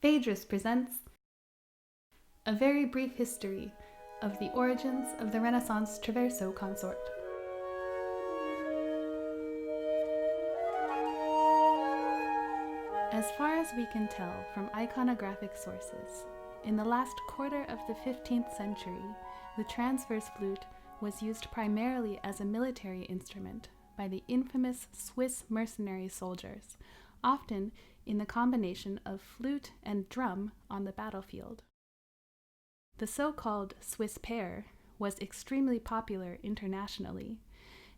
Phaedrus presents a very brief history of the origins of the Renaissance Traverso Consort. As far as we can tell from iconographic sources, in the last quarter of the 15th century, the transverse flute was used primarily as a military instrument by the infamous Swiss mercenary soldiers, often in the combination of flute and drum on the battlefield. The so-called Swiss pair was extremely popular internationally,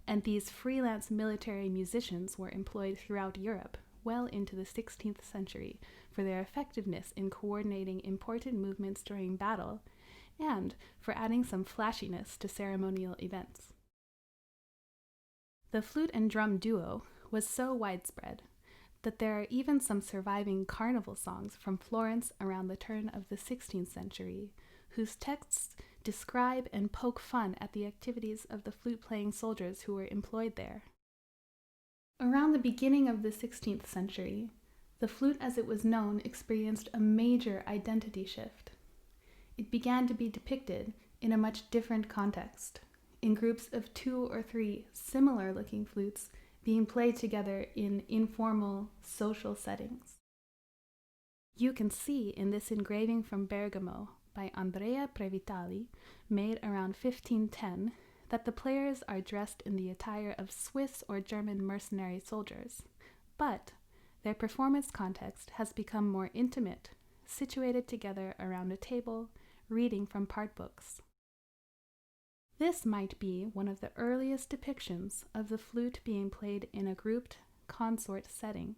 and these freelance military musicians were employed throughout Europe well into the 16th century for their effectiveness in coordinating important movements during battle and for adding some flashiness to ceremonial events. The flute and drum duo was so widespread that there are even some surviving carnival songs from Florence around the turn of the 16th century, whose texts describe and poke fun at the activities of the flute-playing soldiers who were employed there. Around the beginning of the 16th century, the flute as it was known experienced a major identity shift. It began to be depicted in a much different context, in groups of 2 or 3 similar-looking flutes being played together in informal, social settings. You can see in this engraving from Bergamo by Andrea Previtali, made around 1510, that the players are dressed in the attire of Swiss or German mercenary soldiers, but their performance context has become more intimate, situated together around a table, reading from part books. This might be one of the earliest depictions of the flute being played in a grouped consort setting.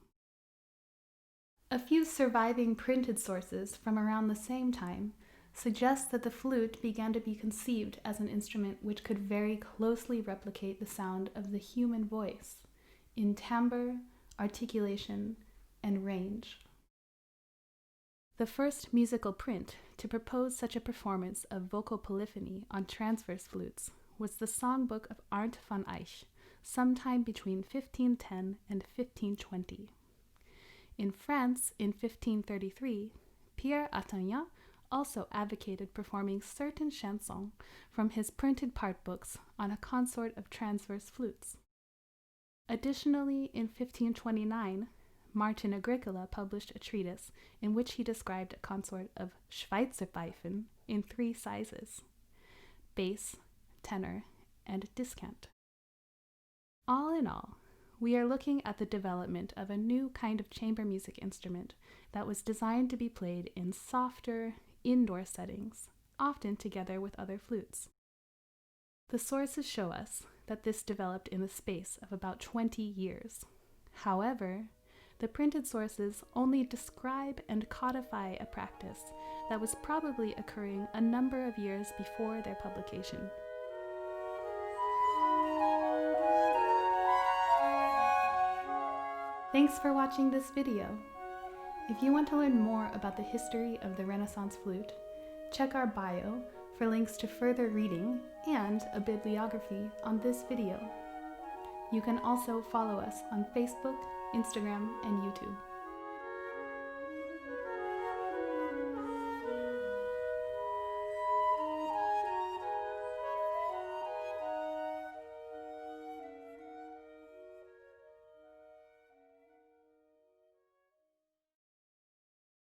A few surviving printed sources from around the same time suggest that the flute began to be conceived as an instrument which could very closely replicate the sound of the human voice in timbre, articulation, and range. The first musical print to propose such a performance of vocal polyphony on transverse flutes was the songbook of Arndt van Eyck, sometime between 1510 and 1520. In France, in 1533, Pierre Attaignat also advocated performing certain chansons from his printed part books on a consort of transverse flutes. Additionally, in 1529, Martin Agricola published a treatise in which he described a consort of Schweizerpfeifen in 3 sizes: bass, tenor, and descant. All in all, we are looking at the development of a new kind of chamber music instrument that was designed to be played in softer, indoor settings, often together with other flutes. The sources show us that this developed in the space of about 20 years. However, the printed sources only describe and codify a practice that was probably occurring a number of years before their publication. Thanks for watching this video. If you want to learn more about the history of the Renaissance flute, check our bio for links to further reading and a bibliography on this video. You can also follow us on Facebook, Instagram, and YouTube.